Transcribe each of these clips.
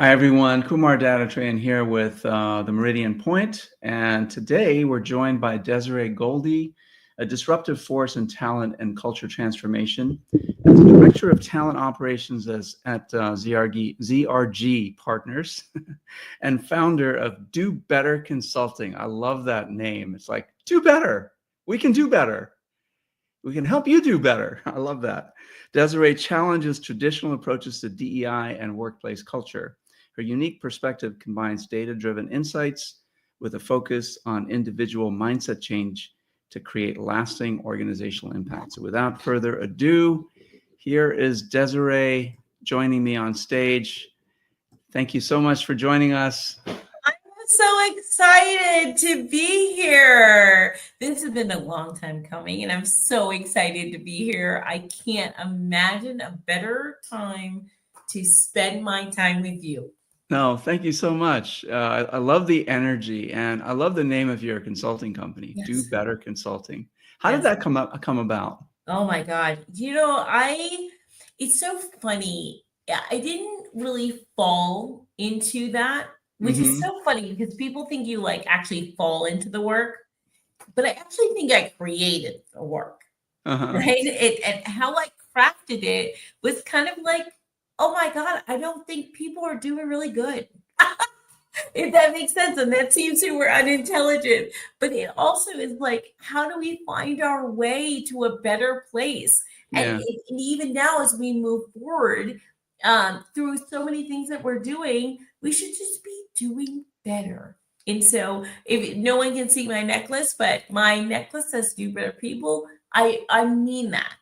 Hi, everyone. Kumar Dattatrayan here with the Meridian Point. And today we're joined by Desiree Goldey, a disruptive force in talent and culture transformation as the Director of Talent Operations at ZRG Partners and founder of Do Better Consulting. I love that name. It's like, do better. We can do better. We can help you do better. I love that. Desiree challenges traditional approaches to DEI and workplace culture. Her unique perspective combines data-driven insights with a focus on individual mindset change to create lasting organizational impact. So without further ado, here is Desiree joining me on stage. Thank you so much for joining us. So excited to be here. This has been a long time coming, and I'm so excited to be here. I can't imagine a better time to spend my time with you. No, thank you so much. I love the energy, and I love the name of your consulting company, Yes. Do Better Consulting. How did that come about? Oh my God. It's so funny. I didn't really fall into that, which is so funny because people think you like actually fall into the work, but I actually think I created the work, right? And how I crafted it was kind of like, oh my God, I don't think people are doing really good. If that makes sense. And that seems super unintelligent. But it also is like, how do we find our way to a better place? Yeah. And even now, as we move forward through so many things that we're doing, we should just be doing better. And so if no one can see my necklace, but my necklace says do better people, I mean that.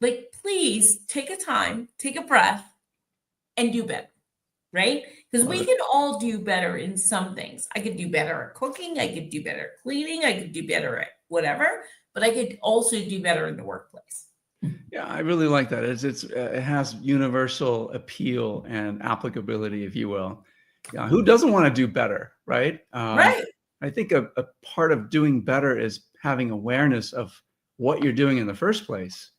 Like, please take a time, take a breath, and do better. Right? Because we can all do better in some things. I could do better at cooking. I could do better at cleaning. I could do better at whatever, but I could also do better in the workplace. Yeah, I really like that. It has universal appeal and applicability, if you will. Yeah, who doesn't want to do better, right? Right. I think a part of doing better is having awareness of what you're doing in the first place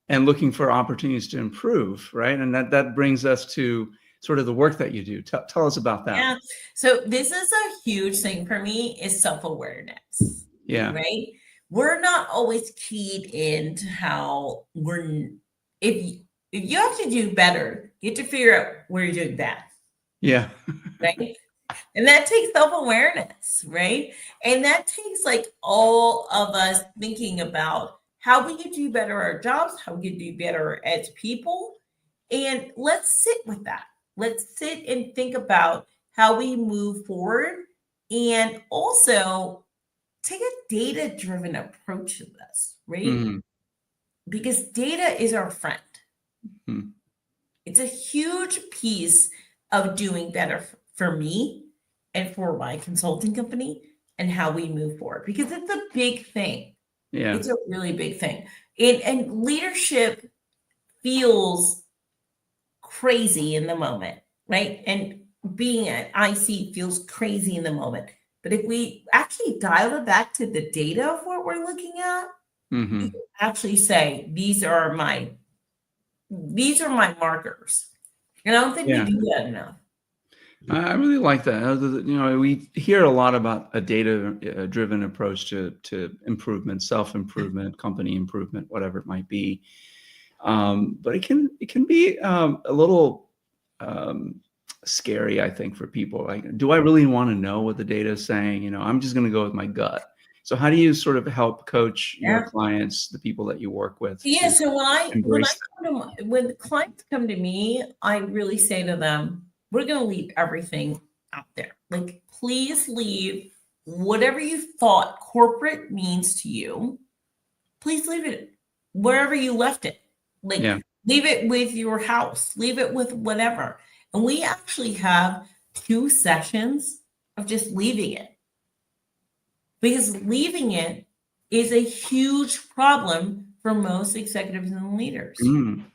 and looking for opportunities to improve, right? And that brings us to sort of the work that you do. Tell us about that. Yeah. So this is a huge thing for me is self-awareness. Yeah. Right. We're not always keyed into how if you have to do better, you have to figure out where you're doing bad. Yeah. Right. And that takes self-awareness, right? And that takes like all of us thinking about how we can do better at our jobs, how we can do better as people. And let's sit with that. Let's sit and think about how we move forward and also take a data-driven approach to this, right? Because data is our friend. It's a huge piece of doing better for me and for my consulting company and how we move forward, because it's a big thing. Yeah. It's a really big thing. And leadership feels crazy in the moment, right? And being an IC feels crazy in the moment. But if we actually dial it back to the data of what we're looking at, you can actually say, these are my markers. And I don't think we do that enough. I really like that. We hear a lot about a data-driven approach to improvement, self-improvement, company improvement, whatever it might be. But it can be a little scary, I think, for people. Like, do I really want to know what the data is saying? I'm just going to go with my gut. So how do you sort of help coach your clients, the people that you work with? Yeah. So when clients come to me, I really say to them, we're going to leave everything out there. Like, please leave whatever you thought corporate means to you. Please leave it wherever you left it. Like, leave it with your house, leave it with whatever. And we actually have 2 sessions of just leaving it. Because leaving it is a huge problem for most executives and leaders.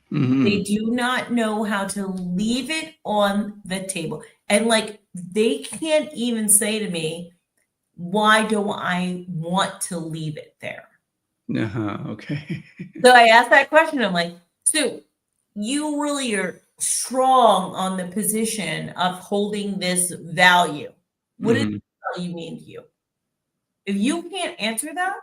They do not know how to leave it on the table. And like, they can't even say to me, why do I want to leave it there? Okay. So I asked that question. I'm like, so you really are strong on the position of holding this value. What does Mhm. value mean to you? If you can't answer that,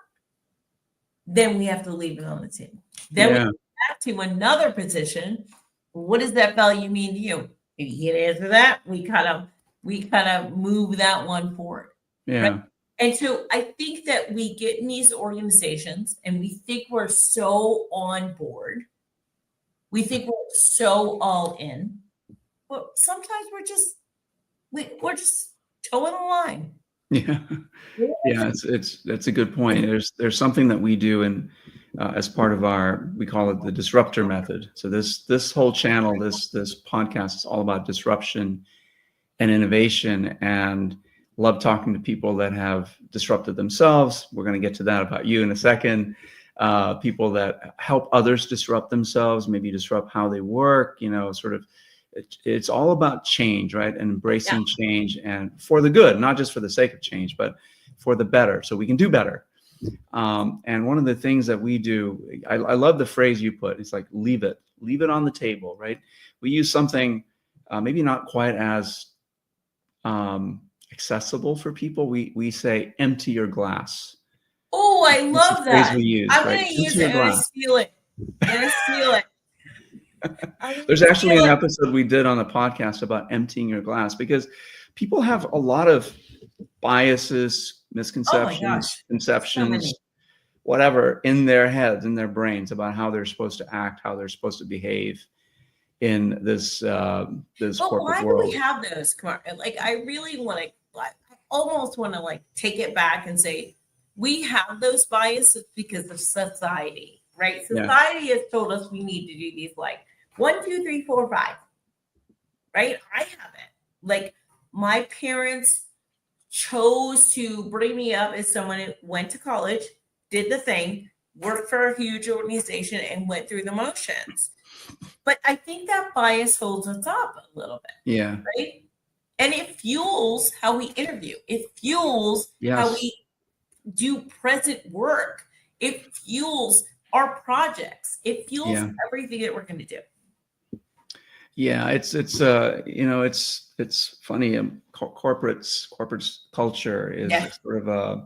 then we have to leave it on the table. Then we Yeah. go back to another position. What does that value mean to you? If you can't answer that, we kind of move that one forward. Right. Yeah. And so I think that we get in these organizations and we think we're so on board. We think we're so all in. But sometimes we're just towing the line. Yeah. Yeah, that's a good point. There's something that we do in as part of we call it the disruptor method. So this whole channel, this podcast is all about disruption and innovation, and love talking to people that have disrupted themselves. We're going to get to that about you in a second. People that help others disrupt themselves, maybe disrupt how they work, sort of. It's all about change, right? And embracing change, and for the good, not just for the sake of change, but for the better, so we can do better. And one of the things that we do, I love the phrase you put. It's like, leave it on the table, right? We use something maybe not quite as accessible for people. We say, empty your glass. Oh, I love that. We use, I'm right? going to use it and I steal it. There's actually an episode we did on the podcast about emptying your glass, because people have a lot of biases, misconceptions, conceptions, whatever, in their heads, in their brains, about how they're supposed to act, how they're supposed to behave in this corporate world. Why do we have those? Like, I really want to, I almost want to like take it back and say, we have those biases because of society, right? Society has told us we need to do these like 1, 2, 3, 4, 5, right? I haven't. Like, my parents chose to bring me up as someone who went to college, did the thing, worked for a huge organization, and went through the motions. But I think that bias holds us up a little bit. Yeah. Right? And it fuels how we interview. It fuels how we do present work. It fuels our projects. It fuels everything that we're going to do. Yeah, it's funny. Corporate culture is sort of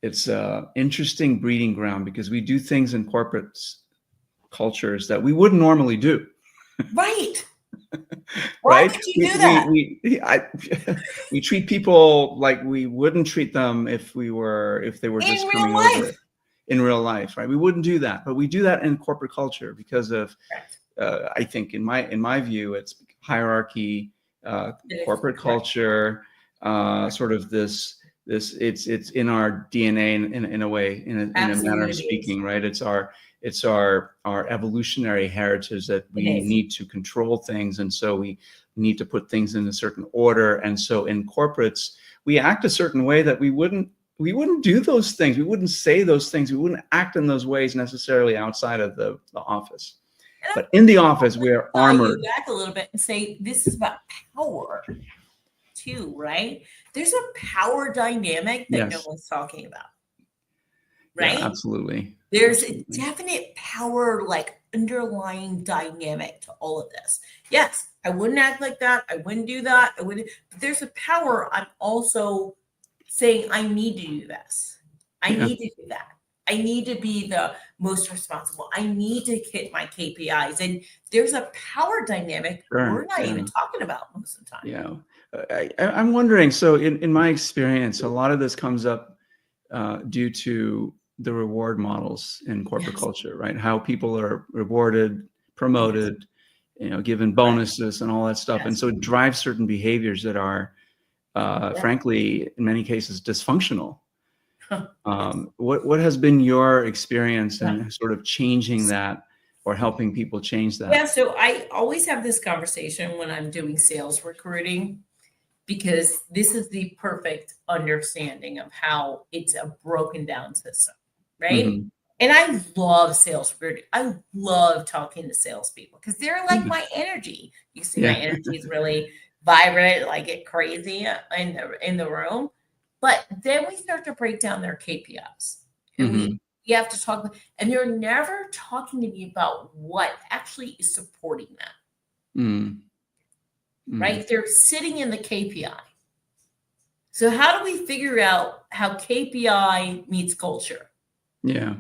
it's a interesting breeding ground, because we do things in corporate cultures that we wouldn't normally do. Right. Why would you do that? We treat people like we wouldn't treat them if they were just coming over in real life, right? We wouldn't do that, but we do that in corporate culture because of. I think in my view, it's hierarchy, corporate culture, sort of this it's in our DNA in a way, in a manner of speaking, right? It's our evolutionary heritage that we need to control things, and so we need to put things in a certain order. And so in corporates, we act a certain way that we wouldn't do those things. We wouldn't say those things. We wouldn't act in those ways necessarily outside of the office. But in the office, we are armored. Back a little bit and say, this is about power too, right? There's a power dynamic that no one's talking about, right? Yeah, absolutely. There's a definite power, like, underlying dynamic to all of this. Yes, I wouldn't act like that. I wouldn't do that. But there's a power. I'm also saying I need to do this. I need to do that. I need to be the most responsible. I need to hit my KPIs. And there's a power dynamic we're not even talking about most of the time. Yeah. I'm wondering, so in my experience, a lot of this comes up due to the reward models in corporate culture, right? How people are rewarded, promoted, given bonuses and all that stuff. And so it drives certain behaviors that are, frankly, in many cases, dysfunctional. What has been your experience in sort of changing that, or helping people change that? Yeah, so I always have this conversation when I'm doing sales recruiting, because this is the perfect understanding of how it's a broken down system, right? Mm-hmm. And I love sales recruiting. I love talking to salespeople because they're like my energy. You see, my energy is really vibrant, like it crazy in the room. But then we start to break down their KPIs. And we have to talk, and they're never talking to me about what actually is supporting that. Mm. Mm. right? They're sitting in the KPI. So how do we figure out how KPI meets culture? Yeah.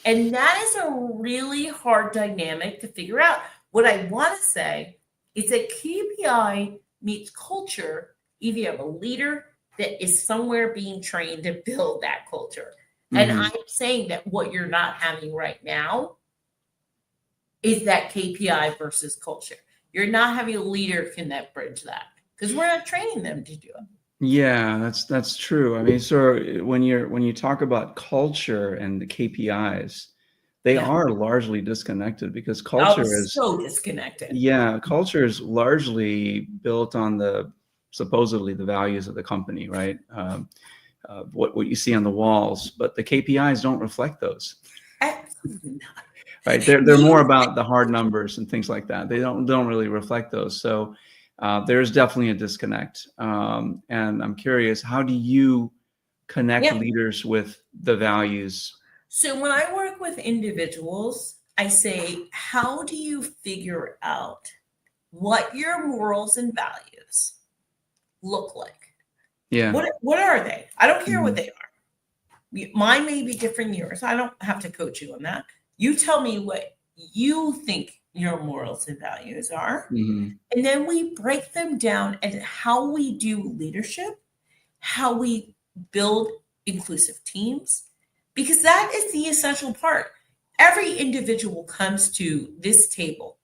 And that is a really hard dynamic to figure out. What I want to say is that KPI meets culture if you have a leader that is somewhere being trained to build that culture. And I'm saying that what you're not having right now is that KPI versus culture. You're not having a leader can that bridge that because we're not training them to do it. Yeah, that's true. I mean, so when you talk about culture and the KPIs, they are largely disconnected because culture is so disconnected. Yeah, culture is largely built on supposedly the values of the company, right? What you see on the walls, but the KPIs don't reflect those. Absolutely not. Right? They're more about the hard numbers and things like that. They don't really reflect those. So there's definitely a disconnect. And I'm curious, how do you connect leaders with the values? So when I work with individuals, I say, how do you figure out what your morals and values look like? Yeah. What are they? I don't care what they are. Mine may be different than yours. I don't have to coach you on that. You tell me what you think your morals and values are. And then we break them down and how we do leadership, how we build inclusive teams, because that is the essential part. Every individual comes to this table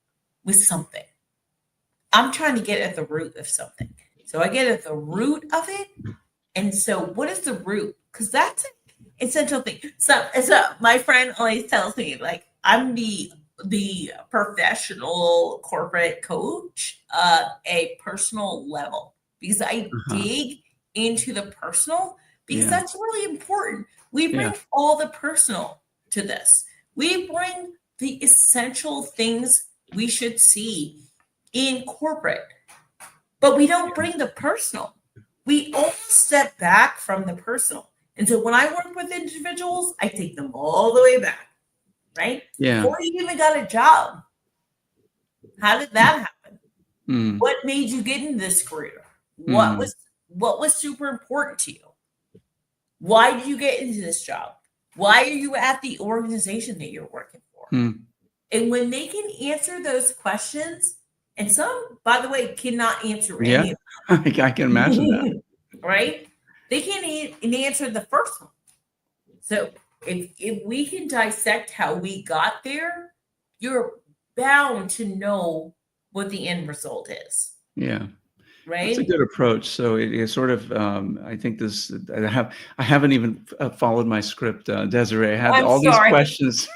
with something. I'm trying to get at the root of something. So I get at the root of it. And so what is the root? Because that's an essential thing. So my friend always tells me, like, I'm the professional corporate coach a personal level because I dig into the personal because that's really important. We bring all the personal to this. We bring the essential things we should see in corporate, but we don't bring the personal. We always step back from the personal. And so when I work with individuals, I take them all the way back, right? Yeah. Before you even got a job, how did that happen? What made you get into this career? What was super important to you? Why did you get into this job? Why are you at the organization that you're working for? And when they can answer those questions, and some, by the way, cannot answer any of them. I can imagine that. Right? They can't answer the first one. So if we can dissect how we got there, you're bound to know what the end result is. Yeah. Right. That's a good approach. So it is sort of, I think I haven't even followed my script, Desiree. I had all these questions.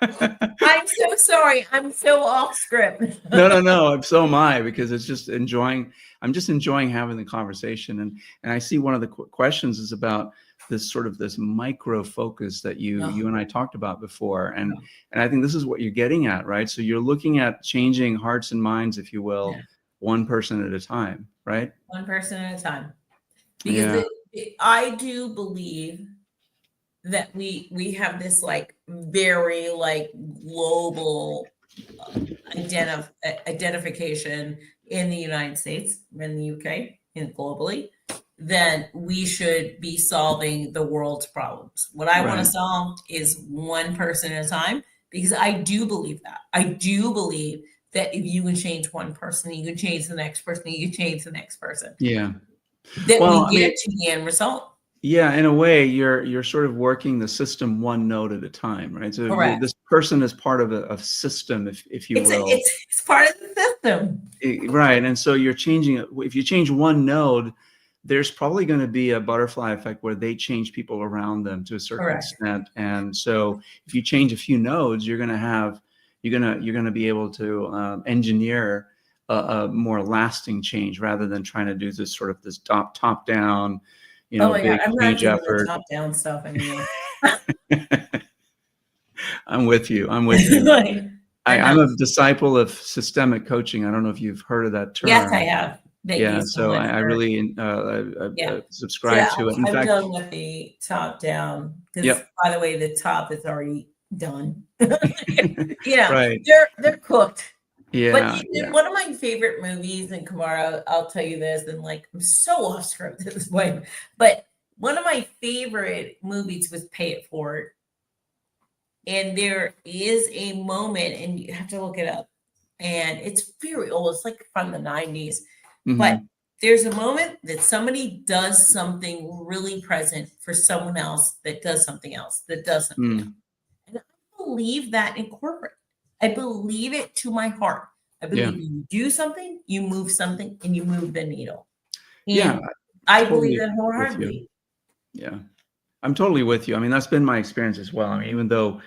I'm so sorry. I'm so off script. No. So am I, because I'm just enjoying having the conversation. And I see one of the questions is about this micro focus that you and I talked about before. And I think this is what you're getting at, right? So you're looking at changing hearts and minds, if you will, one person at a time, right? One person at a time. Because I do believe that we have this very global identification in the United States, in the UK, and globally, that we should be solving the world's problems. What I want to solve is one person at a time, because I do believe that. I do believe that if you can change one person, you can change the next person, you can change the next person. Yeah. That we get to the end result. Yeah, in a way, you're sort of working the system one node at a time, right? So this person is part of a system, if you will. It's part of the system. Right. And so you're changing it. If you change one node, there's probably going to be a butterfly effect where they change people around them to a certain extent. And so if you change a few nodes, you're going to be able to engineer a more lasting change rather than trying to do this top down, big I'm not doing effort. the top down stuff anymore. I'm with you. I'm a disciple of systemic coaching. I don't know if you've heard of that term. Yes, I have. So I really subscribe to it. In fact, done with the top down because, by the way, the top is already done. Right. They're cooked. Yeah, yeah. One of my favorite movies, and Kamara, I'll tell you this, and like I'm so off script at this point, but one of my favorite movies was Pay It Forward. And there is a moment, and you have to look it up, and it's very old. It's like from the 90s. But Mm-hmm. there's a moment that somebody does something really present for someone else that does something else, that does something else. And I believe that in corporate. I believe it to my heart. I Yeah. believe you do something, you move something, and you move the needle. And Yeah. I Totally believe that with you. wholeheartedly. Yeah. I'm totally with you. I mean, that's been my experience as well. I mean, even though,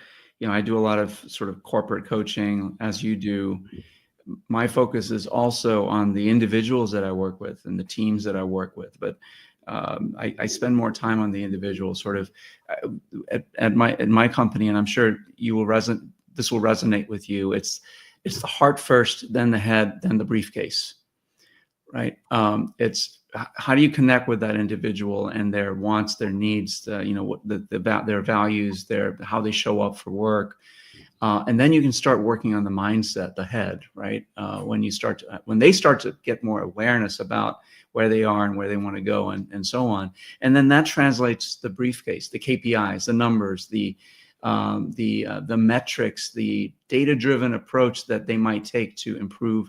I do a lot of sort of corporate coaching as you do, my focus is also on the individuals that I work with and the teams that I work with. But I spend more time on the individual sort of at my company, and I'm sure this will resonate with you. It's the heart first, then the head, then the briefcase, right? It's how do you connect with that individual and their wants, their needs, what their values, how they show up for work. And then you can start working on the mindset, the head, right? When they start to get more awareness about where they are and where they want to go and so on. And then that translates the briefcase, the KPIs, the numbers, the metrics, the data-driven approach that they might take to improve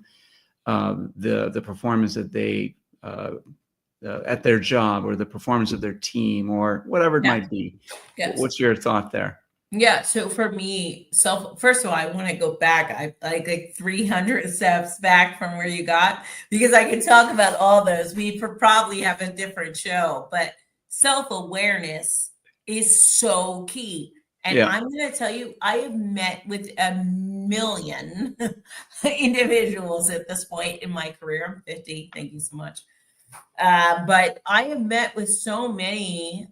the performance that they at their job, or the performance of their team, or whatever it might be. Yes. What's your thought there? Yeah. So for me, first of all, I want to go back. I like 300 steps back from where you got, because I can talk about all those. We probably have a different show, but self-awareness is so key. And I'm going to tell you, I have met with a million individuals at this point in my career. I'm 50. Thank you so much. But I have met with so many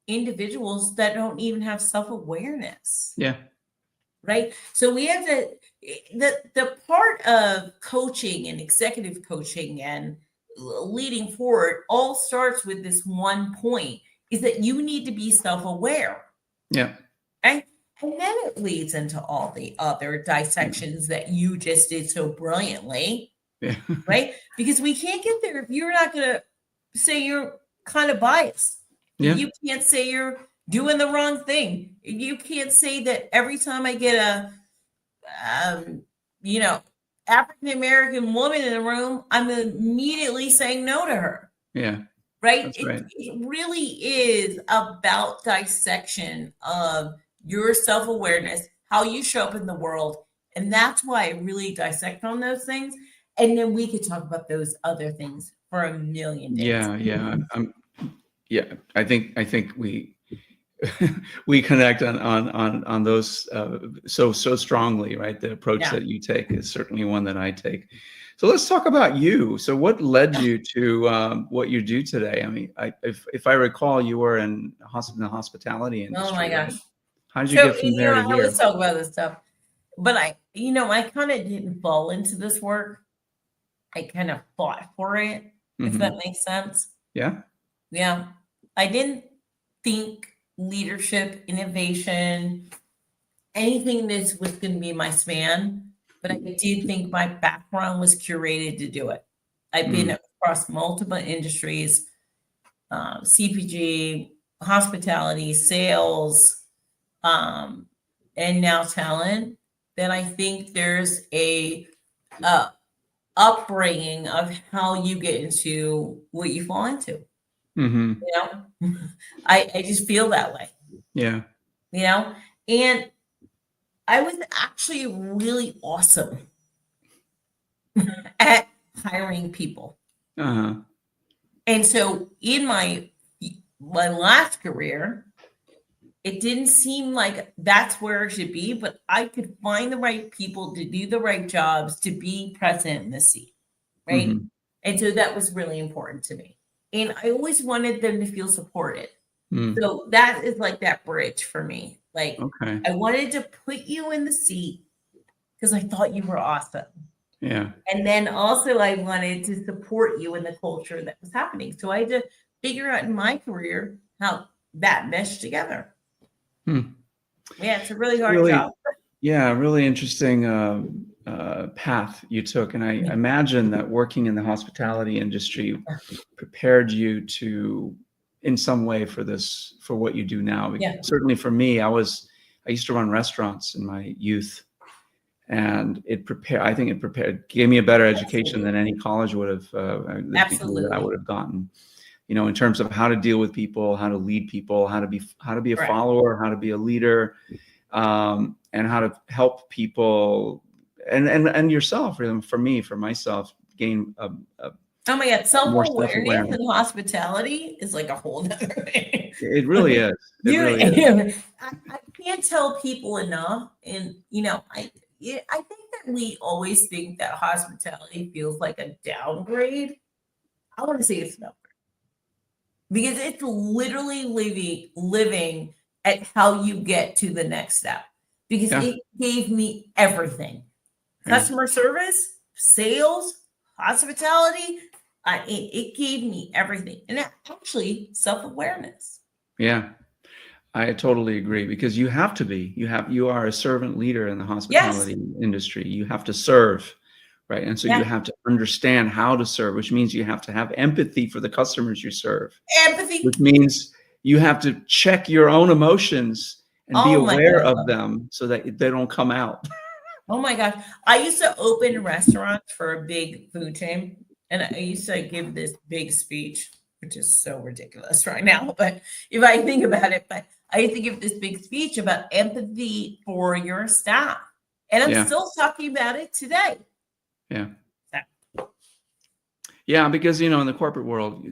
individuals that don't even have self-awareness. Yeah. Right. So we have the part of coaching and executive coaching and leading forward all starts with this one point, is that you need to be self-aware. Yeah. Right. And then it leads into all the other dissections that you just did so brilliantly. Yeah. Right. Because we can't get there if you're not going to say you're kind of biased. Yeah. You can't say you're doing the wrong thing. You can't say that every time I get a, African-American woman in the room, I'm immediately saying no to her. Yeah. Right. That's right. It really is about dissection of your self-awareness, how you show up in the world. And that's why I really dissect on those things. And then we could talk about those other things for a million days. Yeah. I think we we connect on those so strongly, right? The approach that you take is certainly one that I take. So let's talk about you. So what led you to what you do today? I mean, if I recall, you were in the hospitality industry. Oh my gosh! Right? How did you get from there to here? I always talk about this stuff, but I kind of didn't fall into this work. I kind of fought for it, if that makes sense. Yeah. Yeah. I didn't think leadership, innovation, anything this was going to be my span, but I did think my background was curated to do it. I've been across multiple industries, CPG, hospitality, sales, and now talent. Then I think there's a upbringing of how you get into what you fall into. I just feel that way. Yeah. And I was actually really awesome at hiring people. And so in my last career, it didn't seem like that's where it should be, but I could find the right people to do the right jobs, to be present in the seat, right? And so that was really important to me. And I always wanted them to feel supported. So that is like that bridge for me. Like, I wanted to put you in the seat because I thought you were awesome. Yeah. And then also I wanted to support you in the culture that was happening. So I had to figure out in my career how that meshed together. Yeah, it's a really hard job. Yeah, really interesting path you took, and I imagine that working in the hospitality industry prepared you to, in some way, for what you do now. Yeah. Certainly for me, I used to run restaurants in my youth, and I think it gave me a better education than any college would have, Absolutely. that I would have gotten. In terms of how to deal with people, how to lead people, how to be a Right. follower, how to be a leader, and how to help people, and yourself. Really, for myself, gain oh my God, more self-awareness in hospitality is like a whole other thing. It really is. It really is. I can't tell people enough, and I think that we always think that hospitality feels like a downgrade. I want to say it's no. Because it's literally living at how you get to the next step. Because it gave me everything. Customer service, sales, hospitality. It gave me everything. And actually self-awareness. Yeah, I totally agree, because you have to be. You are a servant leader in the hospitality industry. You have to serve. Right. And so you have to understand how to serve, which means you have to have empathy for the customers you serve. Empathy. Which means you have to check your own emotions and be aware of them so that they don't come out. Oh my gosh. I used to open restaurants for a big food chain, and I used to give this big speech, which is so ridiculous right now. But if I think about it, I used to give this big speech about empathy for your staff. And I'm still talking about it today. Yeah. Yeah, because in the corporate world,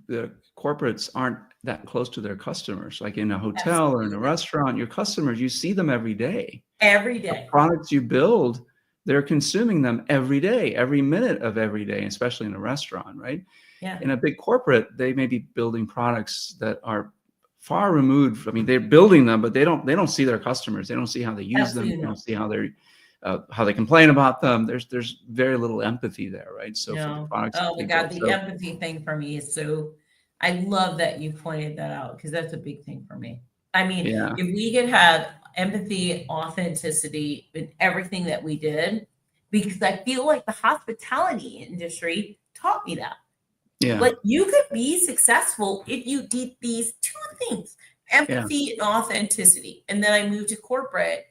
the corporates aren't that close to their customers. Like in a hotel or in a restaurant, your customers, you see them every day. Every day. The products you build, they're consuming them every day, every minute of every day, especially in a restaurant, right? Yeah. In a big corporate, they may be building products that are far removed. I mean, they're building them, but they don't see their customers. They don't see how they use them. They don't see how they complain about them. There's very little empathy there, right? So for the products. Oh my God, the empathy thing for me is so. I love that you pointed that out, because that's a big thing for me. I mean, if we could have empathy, authenticity in everything that we did, because I feel like the hospitality industry taught me that. Yeah. Like, you could be successful if you did these two things, empathy and authenticity. And then I moved to corporate,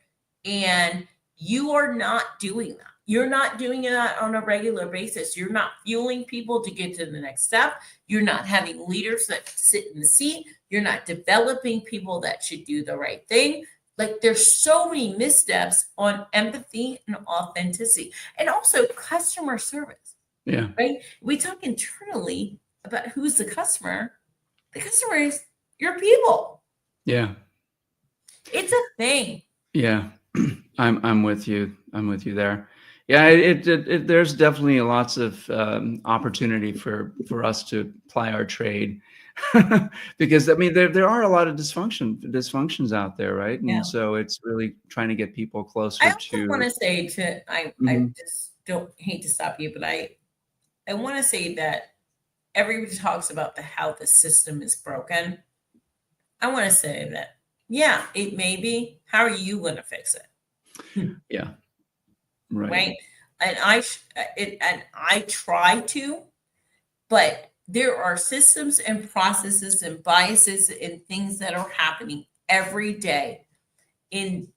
and you are not doing that. You're not doing that on a regular basis. You're not fueling people to get to the next step. You're not having leaders that sit in the seat. You're not developing people that should do the right thing. Like, there's so many missteps on empathy and authenticity, and also customer service. Yeah. Right. We talk internally about who's the customer. The customer is your people. Yeah. It's a thing. Yeah. I'm with you. I'm with you there. Yeah, there's definitely lots of opportunity for us to ply our trade, because I mean there are a lot of dysfunctions out there, right? And so it's really trying to get people closer I also want to say I just don't hate to stop you, but I want to say that everybody talks about how the system is broken. I want to say that, it may be. How are you going to fix it? Yeah. Right. And I try to, but there are systems and processes and biases and things that are happening every day in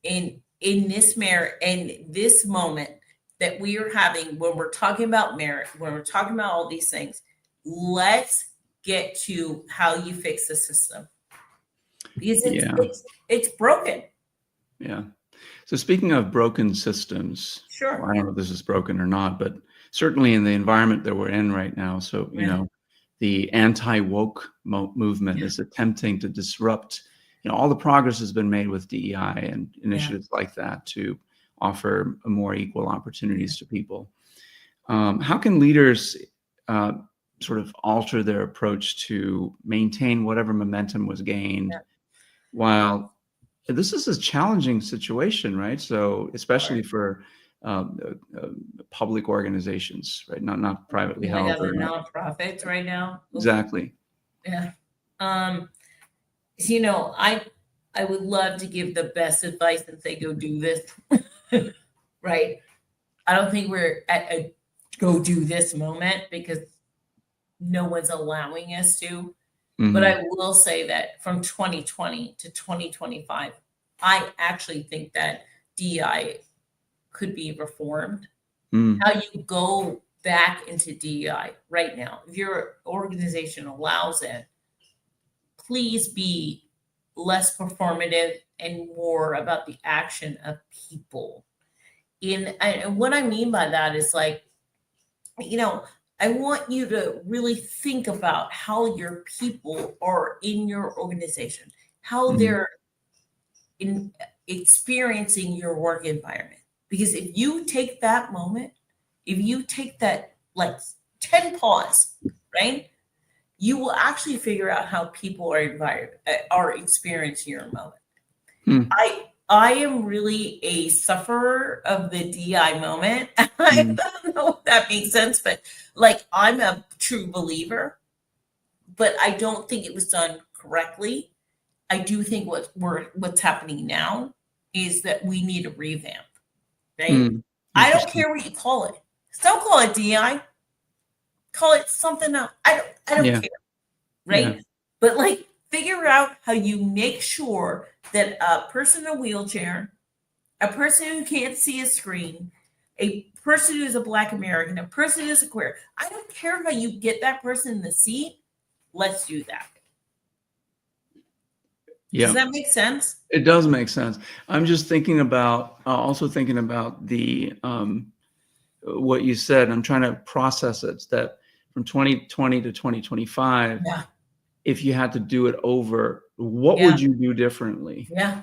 this moment that we are having when we're talking about merit, when we're talking about all these things. Let's get to how you fix the system, because it's broken. Yeah. So speaking of broken systems, sure. Well, I don't know if this is broken or not, but certainly in the environment that we're in right now. So, the anti-woke movement is attempting to disrupt, all the progress has been made with DEI and initiatives like that to offer more equal opportunities to people. How can leaders sort of alter their approach to maintain whatever momentum was gained while this is a challenging situation, right? So especially for public organizations, right? Not privately held. Or nonprofits right now. Exactly. Yeah. I would love to give the best advice and say, go do this. Right. I don't think we're at a go do this moment because no one's allowing us to. But I will say that from 2020 to 2025, I actually think that DEI could be reformed. How you go back into DEI right now, if your organization allows it, please be less performative and more about the action of people. And what I mean by that is like, I want you to really think about how your people are in your organization, how they're experiencing your work environment. Because if you take that moment, if you take that like 10 pause, right, you will actually figure out how people are experiencing your moment. I am really a sufferer of the DI moment. I don't know if that makes sense, but like I'm a true believer, but I don't think it was done correctly. I do think what's happening now is that we need a revamp, right? I don't care what you call it. Don't call it DI. Call it something else. I don't care, right? Yeah. But like figure out how you make sure that a person in a wheelchair, a person who can't see a screen, a person who's a Black American, a person who's a queer, I don't care how you get that person in the seat. Let's do that. Yeah. Does that make sense? It does make sense. I'm just thinking about, also thinking about the, what you said. I'm trying to process it, that from 2020 to 2025, if you had to do it over, what would you do differently? Yeah,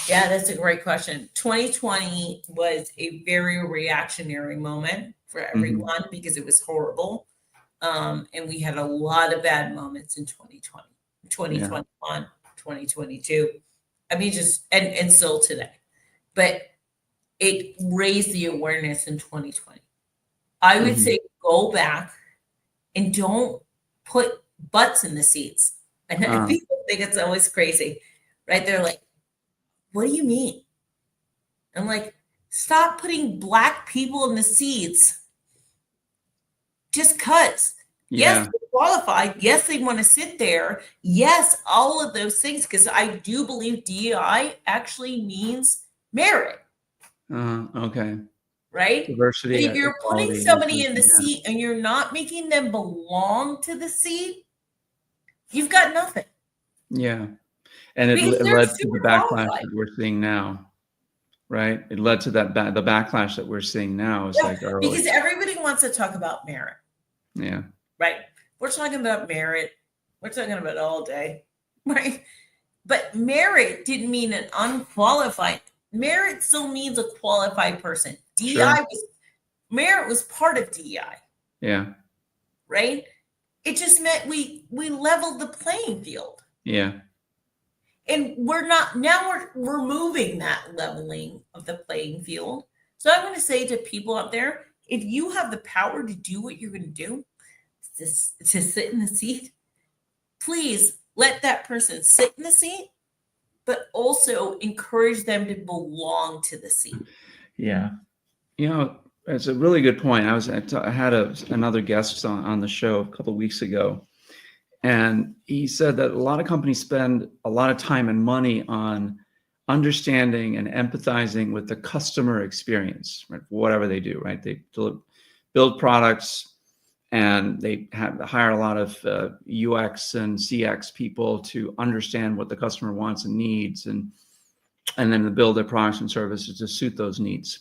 that's a great question. 2020 was a very reactionary moment for everyone because it was horrible. And we had a lot of bad moments in 2020, 2021, 2022. I mean, just, and still today. But it raised the awareness in 2020. I would say go back and don't put butts in the seats. And people think it's always crazy, right? They're like, what do you mean? I'm like, stop putting Black people in the seats just because. Yes, they're qualified. Yes, they want to sit there. Yes, all of those things, because I do believe DEI actually means merit. Okay. Right? Diversity. But if you're putting somebody in the seat and you're not making them belong to the seat, you've got nothing. Yeah. And it led to the backlash that we're seeing now, right? It led to the backlash that we're seeing now. It's like, because everybody wants to talk about merit. Yeah. Right. We're talking about merit. We're talking about it all day. Right. But merit didn't mean an unqualified. Merit still means a qualified person. Merit was part of DEI. Yeah. Right. It just meant we leveled the playing field. Yeah. And we're moving that leveling of the playing field. So I'm going to say to people out there, if you have the power to do what you're going to do, to sit in the seat, please let that person sit in the seat, but also encourage them to belong to the seat. Yeah. It's a really good point. I had another guest on the show a couple of weeks ago, and he said that a lot of companies spend a lot of time and money on understanding and empathizing with the customer experience, right? Whatever they do, right? They build products and they hire a lot of UX and CX people to understand what the customer wants and needs, and then to build their products and services to suit those needs.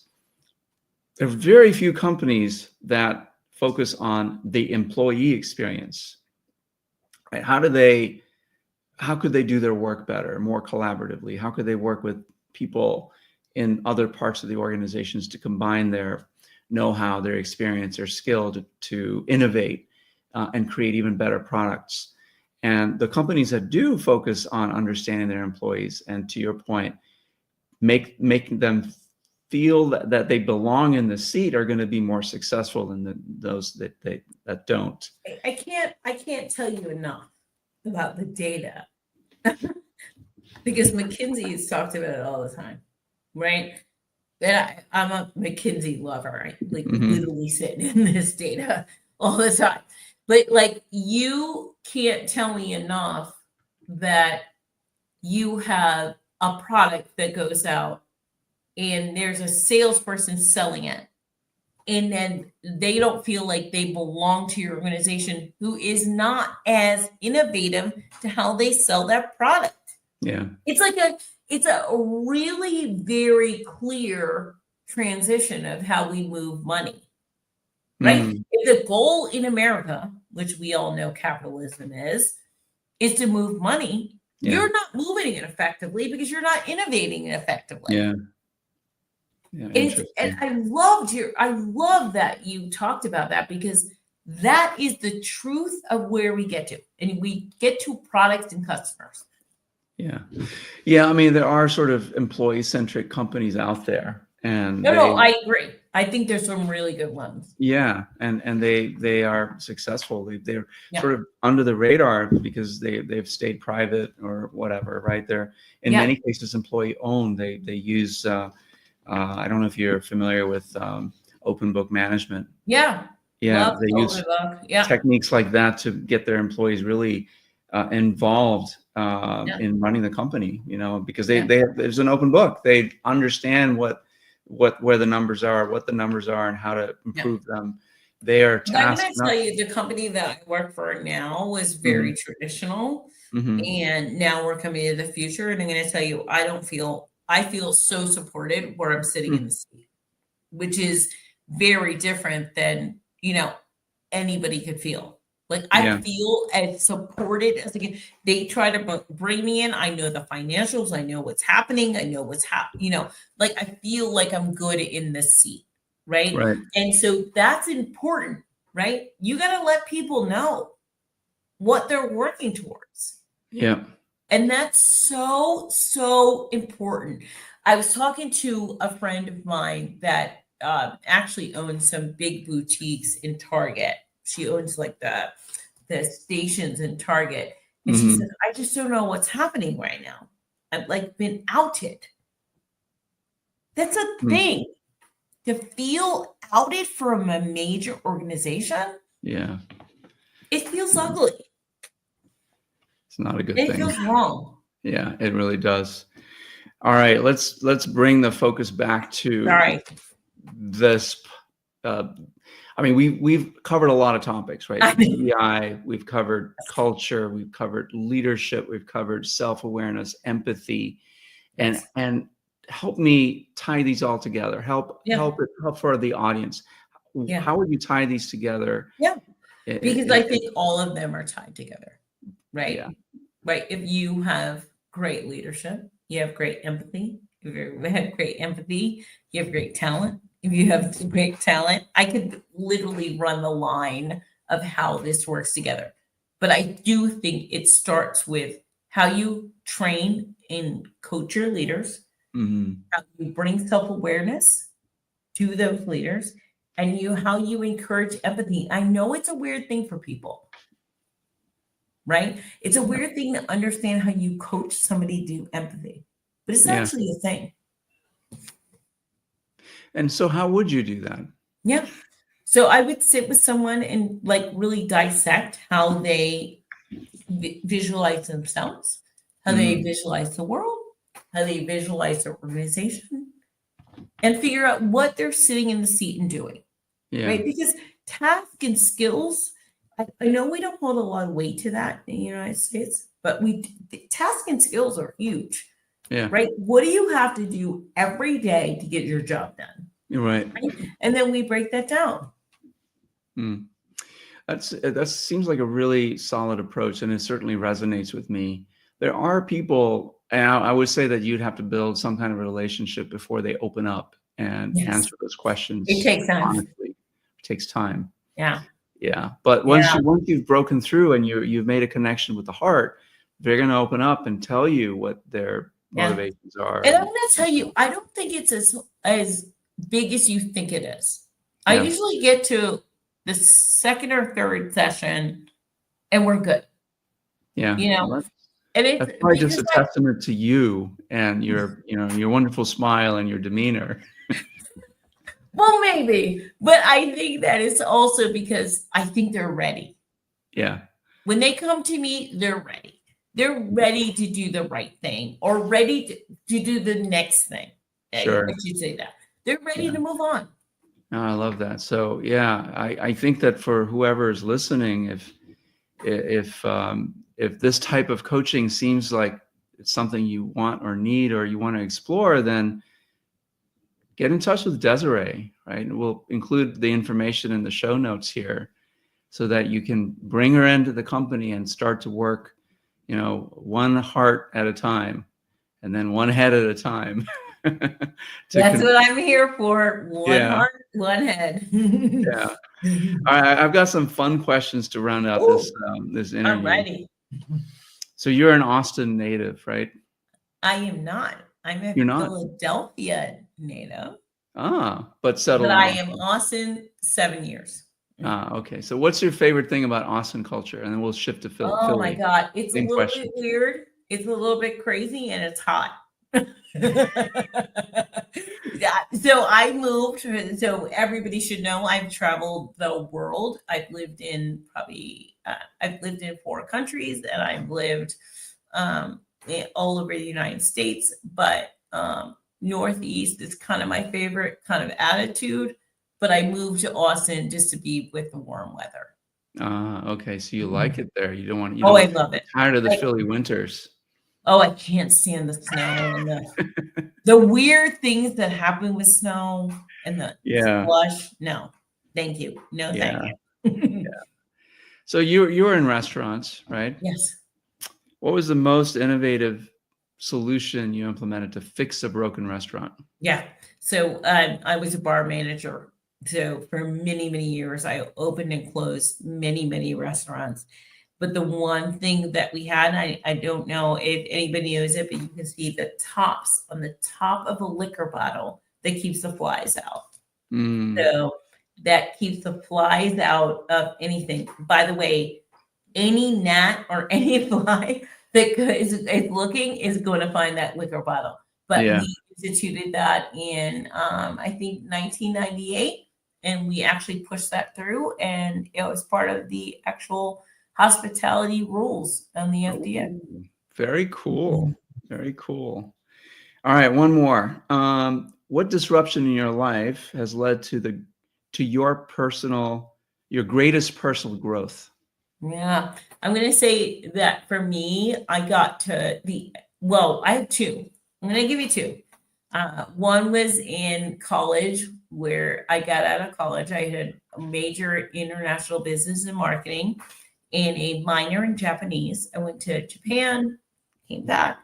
There are very few companies that focus on the employee experience. Right? How could they do their work better, more collaboratively? How could they work with people in other parts of the organizations to combine their know-how, their experience, their skill to innovate and create even better products? And the companies that do focus on understanding their employees, and to your point, making them feel that they belong in the seat, are going to be more successful than those that don't. I can't tell you enough about the data because McKinsey has talked about it all the time, right? I'm a McKinsey lover. I like Hmm. literally sit in this data all the time. But like, you can't tell me enough that you have a product that goes out and there's a salesperson selling it, and then they don't feel like they belong to your organization, who is not as innovative to how they sell that product. Yeah. It's a really very clear transition of how we move money, right? Mm. If the goal in America, which we all know capitalism is to move money, Yeah. you're not moving it effectively because you're not innovating it effectively. Yeah. Yeah. And I love that you talked about that, because that is the truth of where we get to, and we get to products and customers. Yeah. Yeah. I mean, there are sort of employee-centric companies out there, and No, I agree. I think there's some really good ones. yeah, and they are successful. They're Yeah. sort of under the radar because they've stayed private or whatever, right? They're in Yeah. many cases employee owned. They use I don't know if you're familiar with open book management. Yeah. Yeah, Love they use Goldey. Yeah. techniques like that to get their employees really involved Yeah. in running the company, you know, because Yeah. there's an open book. They understand where the numbers are, what the numbers are, and how to improve them. They are But I'm tasked. going to tell you, the company that I work for now was very traditional, and now we're coming to the future. And I'm going to tell you, I feel so supported where I'm sitting in the seat, which is very different than, anybody could feel. Like, I feel as supported as they try to bring me in. I know the financials. I know what's happening. I know what's like, I feel like I'm good in the seat. Right. Right. And so that's important, right? You got to let people know what they're working towards. Yeah. And that's so, so important. I was talking to a friend of mine that actually owns some big boutiques in Target. She owns like the stations in Target. And she said, I just don't know what's happening right now. I've like been outed. That's a thing. To feel outed from a major organization. Yeah. It feels ugly. It's not a good thing. It feels wrong. Yeah, it really does. All right, let's bring the focus back to this. I mean, we've covered a lot of topics, right? KPI, we've covered culture, we've covered leadership, we've covered self-awareness, empathy, and help me tie these all together. Help for the audience. Yeah. How would you tie these together? Yeah, because I think all of them are tied together, right? Yeah. Right. If you have great leadership, you have great empathy. If you have great empathy, you have great talent. If you have great talent, I could literally run the line of how this works together. But I do think it starts with how you train and coach your leaders, how you bring self-awareness to those leaders, and how you encourage empathy. I know it's a weird thing for people, right? It's a weird thing to understand how you coach somebody to do empathy, but it's actually a thing. And so how would you do that? Yeah. So I would sit with someone and like really dissect how they visualize themselves, how they visualize the world, how they visualize their organization, and figure out what they're sitting in the seat and doing. Yeah. Right? Because task and skills, I know we don't hold a lot of weight to that in the United States, but task and skills are huge. Yeah. Right? What do you have to do every day to get your job done? You're right. And then we break that down. That seems like a really solid approach, and it certainly resonates with me. There are people, and I would say that you'd have to build some kind of relationship before they open up and answer those questions. It takes time. Honestly, it takes time. Yeah. Yeah. But once you've broken through and you've made a connection with the heart, they're going to open up and tell you what their motivations are. And I'm going to tell you, I don't think it's as big as you think it is. I usually get to the second or third session and we're good. Yeah. And it's probably just a testament to you and your wonderful smile and your demeanor. Well, maybe, but I think that it's also because I think they're ready. Yeah. When they come to me, they're ready. They're ready to do the right thing or ready to do the next thing. Sure. I should say that. They're ready Yeah. to move on. No, I love that. So yeah, I think that for whoever is listening, if this type of coaching seems like it's something you want or need or you want to explore, then get in touch with Desiree, right? And we'll include the information in the show notes here so that you can bring her into the company and start to work, one heart at a time and then one head at a time. That's what I'm here for. One Yeah. heart, one head. Yeah. All right, I've got some fun questions to round out this interview. I'm ready. So you're an Austin native, right? I am not. I'm a You're not? Philadelphia native. But settled. But I am Austin 7 years. Okay. So what's your favorite thing about Austin culture? And then we'll shift to Philly. Oh my God. It's Same a little question. bit weird. It's a little bit crazy and it's hot. Yeah. So I moved. So everybody should know I've traveled the world. I've lived in 4 countries and I've lived all over the United States. But Northeast is kind of my favorite kind of attitude. But I moved to Austin just to be with the warm weather. Okay. So you like it there. You don't want. I love it. Tired of the Philly winters. Oh, I can't stand the snow and the weird things that happen with snow and the slush. No, thank you. No, thank you. Yeah. So you were in restaurants, right? Yes. What was the most innovative solution you implemented to fix a broken restaurant? Yeah. So I was a bar manager. So for many, many years, I opened and closed many, many restaurants. But the one thing that we had, I don't know if anybody knows it, but you can see the tops on the top of a liquor bottle that keeps the flies out. So that keeps the flies out of anything. By the way, any gnat or any fly that is looking is going to find that liquor bottle. But we instituted that in, I think, 1998. And we actually pushed that through. And it was part of the actual hospitality rules on the FDA. Very cool. Very cool. All right, one more. What disruption in your life has led to your greatest personal growth? Yeah, I'm going to say that for me, I got to I have 2. I'm going to give you 2. One was in college where I got out of college. I had a major in international business and marketing and a minor in Japanese. I went to Japan, came back,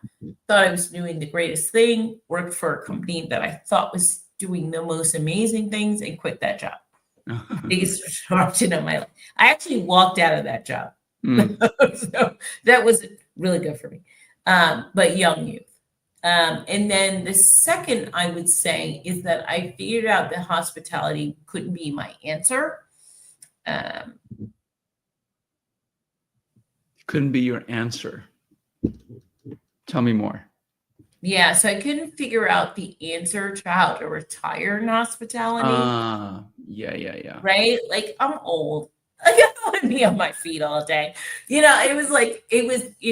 thought I was doing the greatest thing, worked for a company that I thought was doing the most amazing things and quit that job. Biggest disruption of my life. I actually walked out of that job. So that was really good for me. But young youth. And then the second I would say is that I figured out that hospitality couldn't be my answer. Couldn't be your answer. Tell me more. Yeah, so I couldn't figure out the answer to how to retire in hospitality. Yeah. Right? Like I'm old. I don't want to be on my feet all day. It was like it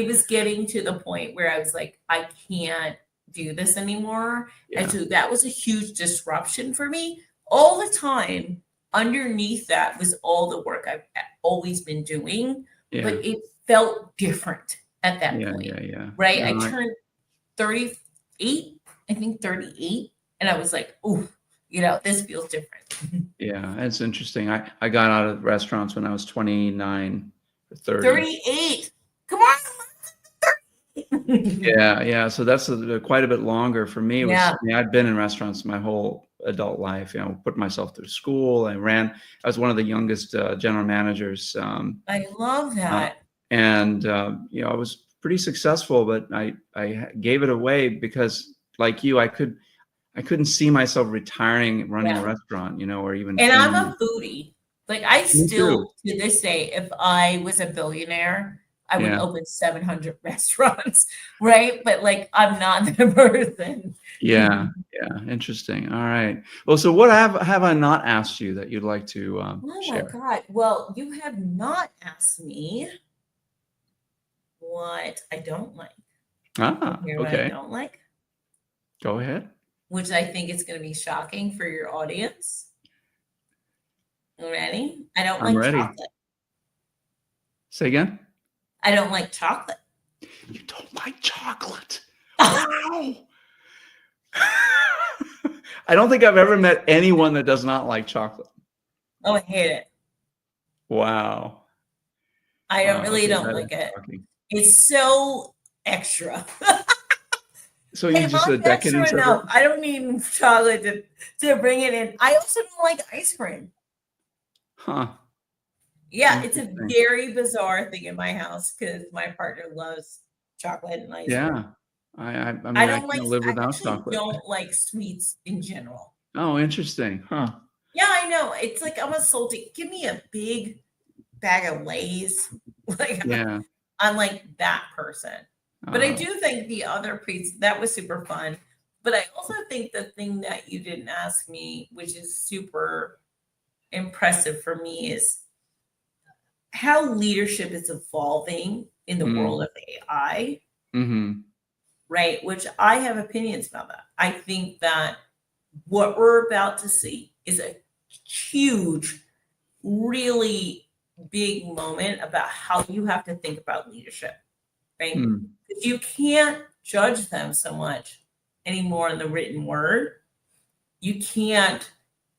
was getting to the point where I was like, I can't do this anymore. Yeah. And so that was a huge disruption for me. All the time underneath that was all the work I've always been doing, but it felt different at that point. Yeah. Right? I turned 38, I think 38. And I was like, oh, this feels different. Yeah, it's interesting. I got out of restaurants when I was 29 or 30. 38. Come on. Yeah. So that's quite a bit longer for me. I'd been in restaurants my whole adult life. Put myself through school. I was one of the youngest general managers. I love that. And I was pretty successful, but I gave it away because, like you, I couldn't see myself retiring, running a restaurant, or even. And I'm a foodie. Like I still, to this day, if I was a billionaire, I would open 700 restaurants, right? But like, I'm not the person. Yeah. Yeah, interesting. All right. Well, so what have I not asked you that you'd like to Oh my share? God. Well, you have not asked me what I don't like. Ah, Hear what I okay. don't like, Go ahead. which I think is going to be shocking for your audience. You ready? I don't I'm like ready. chocolate. Say again. I don't like chocolate. You don't like chocolate. Wow. I don't think I've ever met anyone that does not like chocolate. Oh, I hate it. Wow. I don't really Okay, don't that like is it. shocking. It's so extra. So Hey, you just the not extra decadence of it? enough. I don't need chocolate to bring it in. I also don't like ice cream. Huh. Yeah, it's a Interesting. very bizarre thing in my house because my partner loves chocolate and ice cream. Yeah. I mean, I I don't like, can't live I without actually chocolate. don't like sweets in general. Oh, interesting. Huh. Yeah, I know. It's like I'm a salty. Give me a big bag of Lay's. Like Yeah. I'm like that person. But I do think the other piece that was super fun. But I also think the thing that you didn't ask me, which is super impressive for me, is how leadership is evolving in the world of AI, Mm-hmm. right? Which I have opinions about that. I think that what we're about to see is a huge, really big moment about how you have to think about leadership, right? Mm. You can't judge them so much anymore in the written word. You can't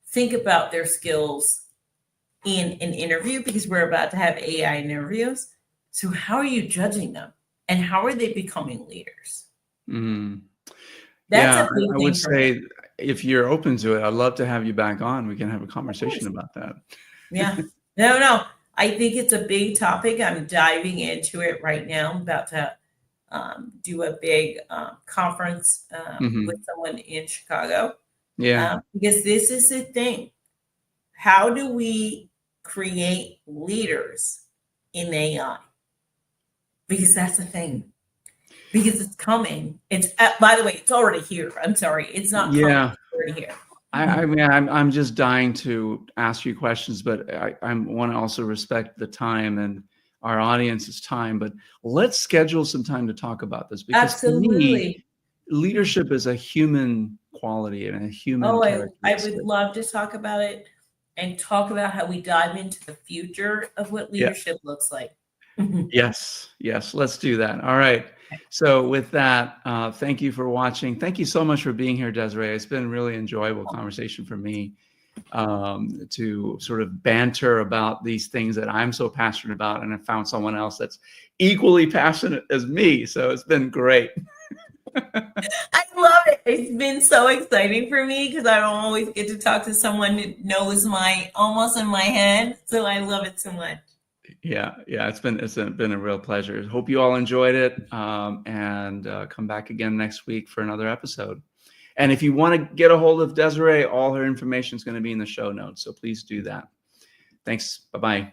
think about their skills in an interview because we're about to have AI interviews. So how are you judging them? And how are they becoming leaders? Mm. That's Yeah, a big I would thing for me. say if you're open to it, I'd love to have you back on. We can have a Of conversation course. about that. Yeah. No. I think it's a big topic. I'm diving into it right now. I'm about to do a big conference with Mm-hmm. someone in Chicago Yeah. because this is the thing. How do we create leaders in AI? Because that's the thing. Because it's coming. It's by the way, it's already here. I'm sorry, it's not coming. Yeah. It's already here. I mean, I'm just dying to ask you questions, but I want to also respect the time and our audience's time. But let's schedule some time to talk about this because to me, Absolutely. leadership is a human quality and a human Oh, I would characteristic. love to talk about it and talk about how we dive into the future of what Yeah. leadership looks like. Yes. Yes. Let's do that. All right. So with that, thank you for watching. Thank you so much for being here, Desiree. It's been a really enjoyable conversation for me to sort of banter about these things that I'm so passionate about, and I found someone else that's equally passionate as me. So it's been great. I love it. It's been so exciting for me because I don't always get to talk to someone who knows my almost in my head. So I love it so much. Yeah, it's been a real pleasure. Hope you all enjoyed it, and come back again next week for another episode. And if you want to get a hold of Desiree, all her information is going to be in the show notes. So please do that. Thanks. Bye-bye.